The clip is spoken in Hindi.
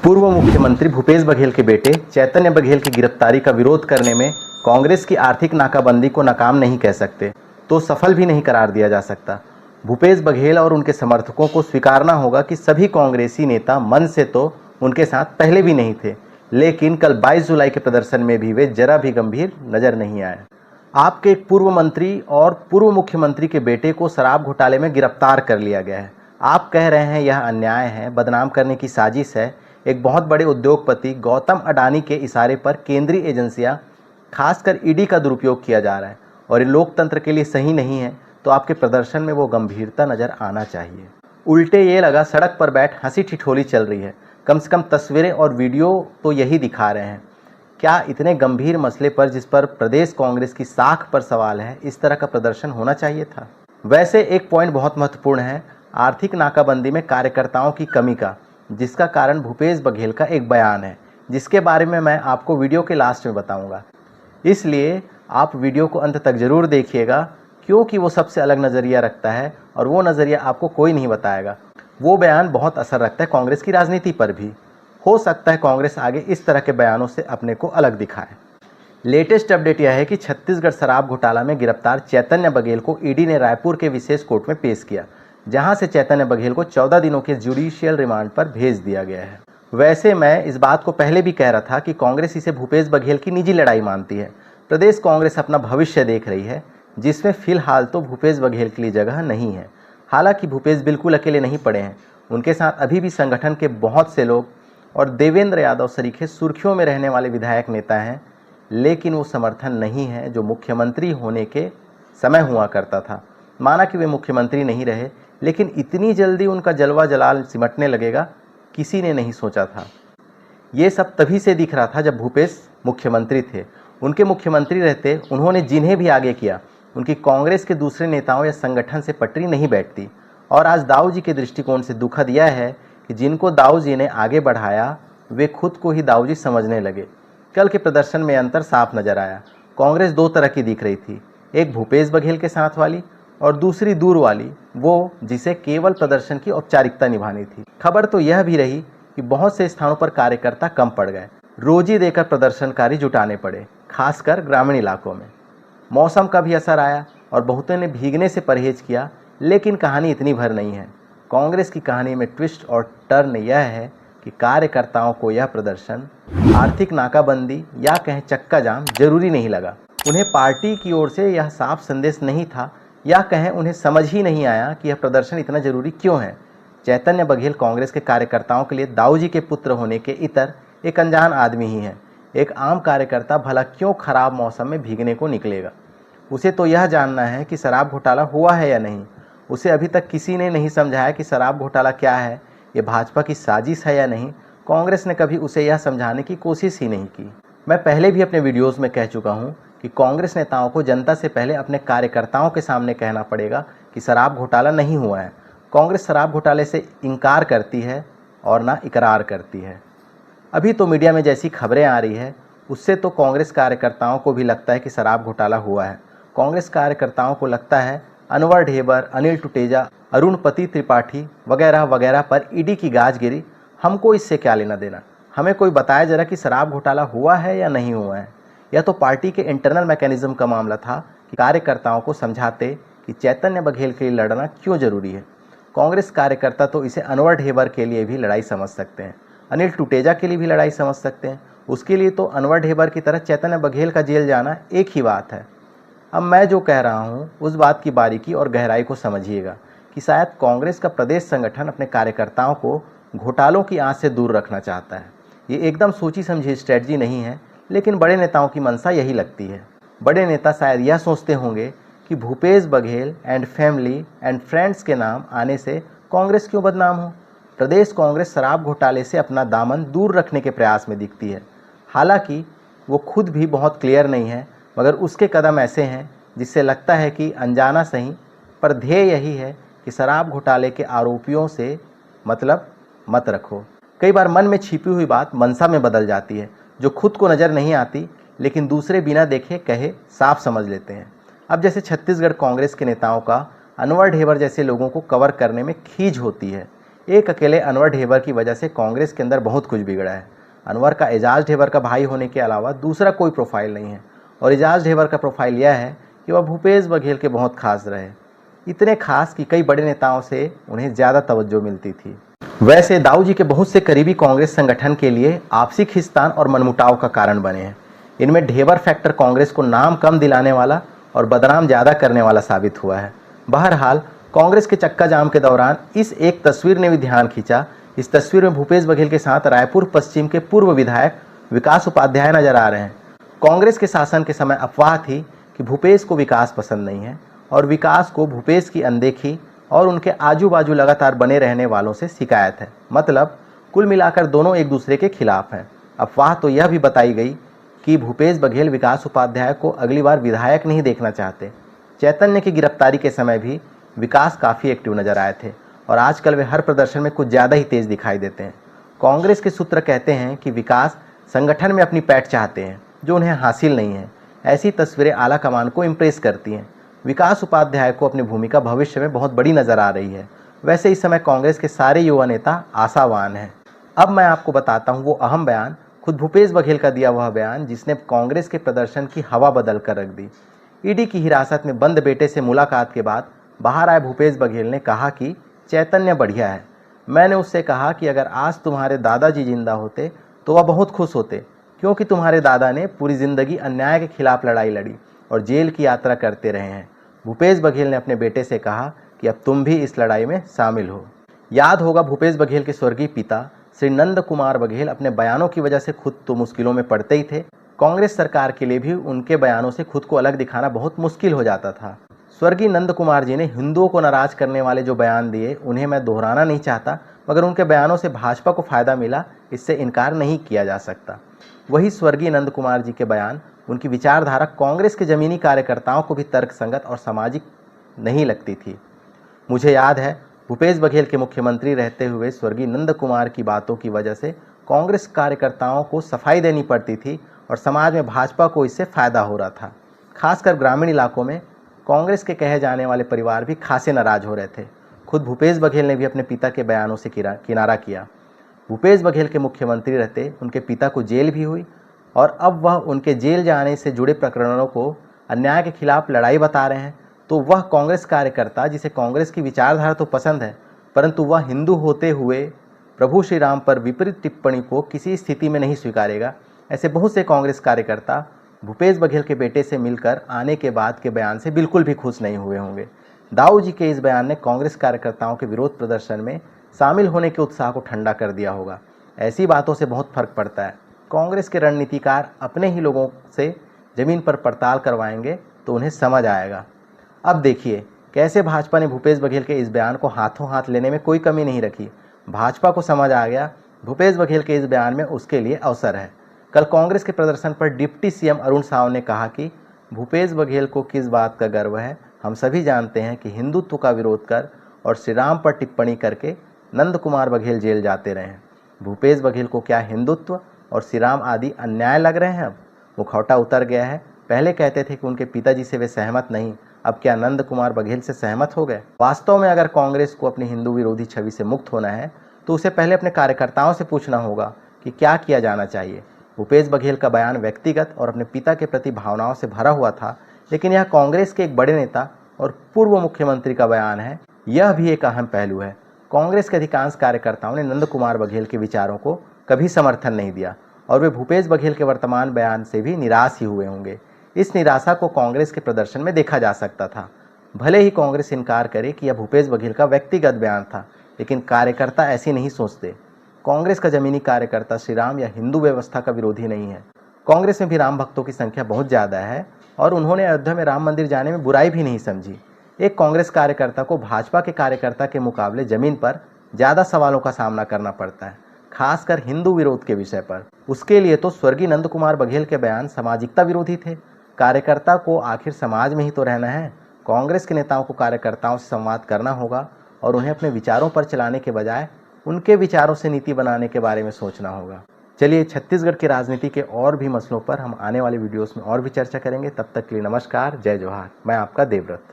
पूर्व मुख्यमंत्री भूपेश बघेल के बेटे चैतन्य बघेल की गिरफ्तारी का विरोध करने में कांग्रेस की आर्थिक नाकाबंदी को नाकाम नहीं कह सकते तो सफल भी नहीं करार दिया जा सकता। भूपेश बघेल और उनके समर्थकों को स्वीकारना होगा कि सभी कांग्रेसी नेता मन से तो उनके साथ पहले भी नहीं थे, लेकिन कल 22 जुलाई के प्रदर्शन में भी वे जरा भी गंभीर नजर नहीं आए। आपके एक पूर्व मंत्री और पूर्व मुख्यमंत्री के बेटे को शराब घोटाले में गिरफ्तार कर लिया गया है। आप कह रहे हैं यह अन्याय है, बदनाम करने की साजिश है। एक बहुत बड़े उद्योगपति गौतम अडानी के इशारे पर केंद्रीय एजेंसियां, खासकर ईडी का दुरुपयोग किया जा रहा है और ये लोकतंत्र के लिए सही नहीं है, तो आपके प्रदर्शन में वो गंभीरता नजर आना चाहिए। उल्टे ये लगा सड़क पर बैठ हंसी ठिठोली चल रही है। कम से कम तस्वीरें और वीडियो तो यही दिखा रहे हैं। क्या इतने गंभीर मसले पर, जिस पर प्रदेश कांग्रेस की साख पर सवाल है, इस तरह का प्रदर्शन होना चाहिए था? वैसे एक पॉइंट बहुत महत्वपूर्ण है, आर्थिक नाकाबंदी में कार्यकर्ताओं की कमी का, जिसका कारण भूपेश बघेल का एक बयान है, जिसके बारे में मैं आपको वीडियो के लास्ट में बताऊंगा। इसलिए आप वीडियो को अंत तक जरूर देखिएगा, क्योंकि वो सबसे अलग नज़रिया रखता है और वो नज़रिया आपको कोई नहीं बताएगा। वो बयान बहुत असर रखता है कांग्रेस की राजनीति पर भी। हो सकता है कांग्रेस आगे इस तरह के बयानों से अपने को अलग दिखाए। लेटेस्ट अपडेट यह है कि छत्तीसगढ़ शराब घोटाला में गिरफ्तार चैतन्य बघेल को ईडी ने रायपुर के विशेष कोर्ट में पेश किया, जहां से चैतन्य बघेल को 14 दिनों के जुडिशियल रिमांड पर भेज दिया गया है। वैसे मैं इस बात को पहले भी कह रहा था कि कांग्रेस इसे भूपेश बघेल की निजी लड़ाई मानती है। प्रदेश कांग्रेस अपना भविष्य देख रही है, जिसमें फिलहाल तो भूपेश बघेल के लिए जगह नहीं है। हालांकि भूपेश बिल्कुल अकेले नहीं पड़े हैं, उनके साथ अभी भी संगठन के बहुत से लोग और देवेंद्र यादव सरीखे सुर्खियों में रहने वाले विधायक नेता हैं, लेकिन वो समर्थन नहीं है जो मुख्यमंत्री होने के समय हुआ करता था। माना कि वे मुख्यमंत्री नहीं रहे, लेकिन इतनी जल्दी उनका जलवा जलाल सिमटने लगेगा, किसी ने नहीं सोचा था। ये सब तभी से दिख रहा था जब भूपेश मुख्यमंत्री थे। उनके मुख्यमंत्री रहते उन्होंने जिन्हें भी आगे किया, उनकी कांग्रेस के दूसरे नेताओं या संगठन से पटरी नहीं बैठती। और आज दाऊ जी के दृष्टिकोण से दुखद यह है कि जिनको दाऊ जी ने आगे बढ़ाया, वे खुद को ही दाऊ जी समझने लगे। कल के प्रदर्शन में अंतर साफ नजर आया। कांग्रेस दो तरह की दिख रही थी, एक भूपेश बघेल के साथ वाली और दूसरी दूर वाली, वो जिसे केवल प्रदर्शन की औपचारिकता निभानी थी। खबर तो यह भी रही कि बहुत से स्थानों पर कार्यकर्ता कम पड़ गए, रोजी देकर प्रदर्शनकारी जुटाने पड़े, खासकर ग्रामीण इलाकों में। मौसम का भी असर आया और बहुतों ने भीगने से परहेज किया, लेकिन कहानी इतनी भर नहीं है। कांग्रेस की कहानी में ट्विस्ट और टर्न यह है कि कार्यकर्ताओं को यह प्रदर्शन आर्थिक नाकाबंदी या कहें चक्का जाम जरूरी नहीं लगा। उन्हें पार्टी की ओर से यह साफ संदेश नहीं था, या कहें उन्हें समझ ही नहीं आया कि यह प्रदर्शन इतना जरूरी क्यों है। चैतन्य बघेल कांग्रेस के कार्यकर्ताओं के लिए दाऊ जी के पुत्र होने के इतर एक अनजान आदमी ही है। एक आम कार्यकर्ता भला क्यों खराब मौसम में भीगने को निकलेगा? उसे तो यह जानना है कि शराब घोटाला हुआ है या नहीं। उसे अभी तक किसी ने नहीं समझाया कि शराब घोटाला क्या है, ये भाजपा की साजिश है या नहीं। कांग्रेस ने कभी उसे यह समझाने की कोशिश ही नहीं की। मैं पहले भी अपने वीडियोस में कह चुका हूँ कि कांग्रेस नेताओं को जनता से पहले अपने कार्यकर्ताओं के सामने कहना पड़ेगा कि शराब घोटाला नहीं हुआ है। कांग्रेस शराब घोटाले से इनकार करती है और ना इकरार करती है। अभी तो मीडिया में जैसी खबरें आ रही है, उससे तो कांग्रेस कार्यकर्ताओं को भी लगता है कि शराब घोटाला हुआ है। कांग्रेस कार्यकर्ताओं को लगता है अनवर ढेबर, अनिल टुटेजा, अरुणपति त्रिपाठी वगैरह वगैरह पर ईडी की गाज गिरी। हमको इससे क्या लेना देना? हमें कोई बताया जरा कि शराब घोटाला हुआ है या नहीं हुआ है। यह तो पार्टी के इंटरनल मैकेनिज्म का मामला था कि कार्यकर्ताओं को समझाते कि चैतन्य बघेल के लिए लड़ना क्यों जरूरी है। कांग्रेस कार्यकर्ता तो इसे अनवर ढेबर के लिए भी लड़ाई समझ सकते हैं, अनिल टुटेजा के लिए भी लड़ाई समझ सकते हैं। उसके लिए तो अनवर ढेबर की तरह चैतन्य बघेल का जेल जाना एक ही बात है। अब मैं जो कह रहा हूँ उस बात की बारीकी और गहराई को समझिएगा कि शायद कांग्रेस का प्रदेश संगठन अपने कार्यकर्ताओं को घोटालों की आंच से दूर रखना चाहता है। ये एकदम सोची समझी स्ट्रेटजी नहीं है, लेकिन बड़े नेताओं की मंशा यही लगती है। बड़े नेता शायद यह सोचते होंगे कि Bhupesh Baghel and family and friends के नाम आने से कांग्रेस क्यों बदनाम हो। प्रदेश कांग्रेस शराब घोटाले से अपना दामन दूर रखने के प्रयास में दिखती है। हालांकि वो खुद भी बहुत क्लियर नहीं है, मगर उसके कदम ऐसे हैं जिससे लगता है कि अनजाना सही पर ध्येय यही है कि शराब घोटाले के आरोपियों से मतलब मत रखो। कई बार मन में छिपी हुई बात मनसा में बदल जाती है, जो खुद को नज़र नहीं आती, लेकिन दूसरे बिना देखे कहे साफ समझ लेते हैं। अब जैसे छत्तीसगढ़ कांग्रेस के नेताओं का अनवर ढेबर जैसे लोगों को कवर करने में खींच होती है। एक अकेले अनवर ढेबर की वजह से कांग्रेस के अंदर बहुत कुछ बिगड़ा है। अनवर का एजाज ढेबर का भाई होने के अलावा दूसरा कोई प्रोफाइल नहीं है और एजाज ढेबर का प्रोफाइल यह है कि वह भूपेश बघेल के बहुत खास रहे, इतने खास कि कई बड़े नेताओं से उन्हें ज़्यादा तवज्जो मिलती थी। वैसे दाऊ जी के बहुत से करीबी कांग्रेस संगठन के लिए आपसी खिंचातान और मनमुटाव का कारण बने हैं। इनमें ढेबर फैक्टर कांग्रेस को नाम कम दिलाने वाला और बदनाम ज़्यादा करने वाला साबित हुआ है। बहरहाल कांग्रेस के चक्का जाम के दौरान इस एक तस्वीर ने भी ध्यान खींचा। इस तस्वीर में भूपेश बघेल के साथ रायपुर पश्चिम के पूर्व विधायक विकास उपाध्याय नजर आ रहे हैं। कांग्रेस के शासन के समय अफवाह थी कि भूपेश को विकास पसंद नहीं है और विकास को भूपेश की अनदेखी और उनके आजू बाजू लगातार बने रहने वालों से शिकायत है। मतलब कुल मिलाकर दोनों एक दूसरे के खिलाफ हैं। अफवाह तो यह भी बताई गई कि भूपेश बघेल विकास उपाध्याय को अगली बार विधायक नहीं देखना चाहते। चैतन्य की गिरफ्तारी के समय भी विकास काफ़ी एक्टिव नजर आए थे और आजकल वे हर प्रदर्शन में कुछ ज़्यादा ही तेज दिखाई देते हैं। कांग्रेस के सूत्र कहते हैं कि विकास संगठन में अपनी पैठ चाहते हैं जो उन्हें हासिल नहीं है। ऐसी तस्वीरें आला कमान को इम्प्रेस करती हैं। विकास उपाध्याय को अपनी भूमिका भविष्य में बहुत बड़ी नजर आ रही है। वैसे इस समय कांग्रेस के सारे युवा नेता आशावान हैं। अब मैं आपको बताता हूँ वो अहम बयान, खुद भूपेश बघेल का दिया वह बयान जिसने कांग्रेस के प्रदर्शन की हवा बदल कर रख दी। ईडी की हिरासत में बंद बेटे से मुलाकात के बाद बाहर आए भूपेश बघेल ने कहा कि चैतन्य बढ़िया है। मैंने उससे कहा कि अगर आज तुम्हारे दादाजी जिंदा होते तो वह बहुत खुश होते, क्योंकि तुम्हारे दादा ने पूरी जिंदगी अन्याय के खिलाफ लड़ाई लड़ी और जेल की यात्रा करते रहे हैं। भूपेश बघेल ने अपने बेटे से कहा कि अब तुम भी इस लड़ाई में शामिल हो। याद होगा भूपेश बघेल के स्वर्गीय पिता श्री नंद कुमार बघेल अपने बयानों की वजह से खुद तो मुश्किलों में पड़ते ही थे, कांग्रेस सरकार के लिए भी उनके बयानों से खुद को अलग दिखाना बहुत मुश्किल हो जाता था। स्वर्गीय नंद कुमार जी ने हिंदुओं को नाराज करने वाले जो बयान दिए उन्हें मैं दोहराना नहीं चाहता, मगर उनके बयानों से भाजपा को फायदा मिला, इससे इनकार नहीं किया जा सकता। वही स्वर्गीय नंद कुमार जी के बयान, उनकी विचारधारा कांग्रेस के जमीनी कार्यकर्ताओं को भी तर्कसंगत और सामाजिक नहीं लगती थी। मुझे याद है भूपेश बघेल के मुख्यमंत्री रहते हुए स्वर्गीय नंद कुमार की बातों की वजह से कांग्रेस कार्यकर्ताओं को सफाई देनी पड़ती थी और समाज में भाजपा को इससे फायदा हो रहा था। खासकर ग्रामीण इलाकों में कांग्रेस के कहे जाने वाले परिवार भी खासे नाराज हो रहे थे। खुद भूपेश बघेल ने भी अपने पिता के बयानों से किनारा किया। भूपेश बघेल के मुख्यमंत्री रहते उनके पिता को जेल भी हुई और अब वह उनके जेल जाने से जुड़े प्रकरणों को अन्याय के खिलाफ लड़ाई बता रहे हैं। तो वह कांग्रेस कार्यकर्ता जिसे कांग्रेस की विचारधारा तो पसंद है, परंतु वह हिंदू होते हुए प्रभु श्री राम पर विपरीत टिप्पणी को किसी स्थिति में नहीं स्वीकारेगा। ऐसे बहुत से कांग्रेस कार्यकर्ता भूपेश बघेल के बेटे से मिलकर आने के बाद के बयान से बिल्कुल भी खुश नहीं हुए होंगे। दाऊ जी के इस बयान ने कांग्रेस कार्यकर्ताओं के विरोध प्रदर्शन में शामिल होने के उत्साह को ठंडा कर दिया होगा। ऐसी बातों से बहुत फर्क पड़ता है। कांग्रेस के रणनीतिकार अपने ही लोगों से जमीन पर पड़ताल करवाएंगे तो उन्हें समझ आएगा। अब देखिए कैसे भाजपा ने भूपेश बघेल के इस बयान को हाथों हाथ लेने में कोई कमी नहीं रखी। भाजपा को समझ आ गया भूपेश बघेल के इस बयान में उसके लिए अवसर है। कल कांग्रेस के प्रदर्शन पर डिप्टी सीएम अरुण साव ने कहा कि भूपेश बघेल को किस बात का गर्व है। हम सभी जानते हैं कि हिंदुत्व का विरोध कर और श्री राम पर टिप्पणी करके नंद कुमार बघेल जेल जाते रहे हैं। भूपेश बघेल को क्या हिंदुत्व और श्री राम आदि अन्याय लग रहे हैं? अब मुखौटा उतर गया है। पहले कहते थे कि उनके पिताजी से वे सहमत नहीं, अब क्या नंद कुमार बघेल से सहमत हो गए? वास्तव में अगर कांग्रेस को अपनी हिंदू विरोधी छवि से मुक्त होना है तो उसे पहले अपने कार्यकर्ताओं से पूछना होगा कि क्या किया जाना चाहिए। भूपेश बघेल का बयान व्यक्तिगत और अपने पिता के प्रति भावनाओं से भरा हुआ था, लेकिन यह कांग्रेस के एक बड़े नेता और पूर्व मुख्यमंत्री का बयान है। यह भी एक अहम पहलू है। कांग्रेस के अधिकांश कार्यकर्ताओं ने नंद कुमार बघेल के विचारों को कभी समर्थन नहीं दिया और वे भूपेश बघेल के वर्तमान बयान से भी निराश ही हुए होंगे। इस निराशा को कांग्रेस के प्रदर्शन में देखा जा सकता था। भले ही कांग्रेस इनकार करे कि यह भूपेश बघेल का व्यक्तिगत बयान था, लेकिन कार्यकर्ता ऐसी नहीं सोचते। कांग्रेस का जमीनी कार्यकर्ता श्री राम या हिंदू व्यवस्था का विरोधी नहीं है। कांग्रेस में भी राम भक्तों की संख्या बहुत ज़्यादा है और उन्होंने अयोध्या में राम मंदिर जाने में बुराई भी नहीं समझी। एक कांग्रेस कार्यकर्ता को भाजपा के कार्यकर्ता के मुकाबले जमीन पर ज़्यादा सवालों का सामना करना पड़ता है, खासकर हिंदू विरोध के विषय पर। उसके लिए तो स्वर्गीय नंद कुमार बघेल के बयान सामाजिकता विरोधी थे। कार्यकर्ता को आखिर समाज में ही तो रहना है। कांग्रेस के नेताओं को कार्यकर्ताओं से संवाद करना होगा और उन्हें अपने विचारों पर चलाने के बजाय उनके विचारों से नीति बनाने के बारे में सोचना होगा। चलिए छत्तीसगढ़ की राजनीति के और भी मसलों पर हम आने वाले वीडियोस में और भी चर्चा करेंगे। तब तक के लिए नमस्कार, जय जोहार। मैं आपका देवव्रत।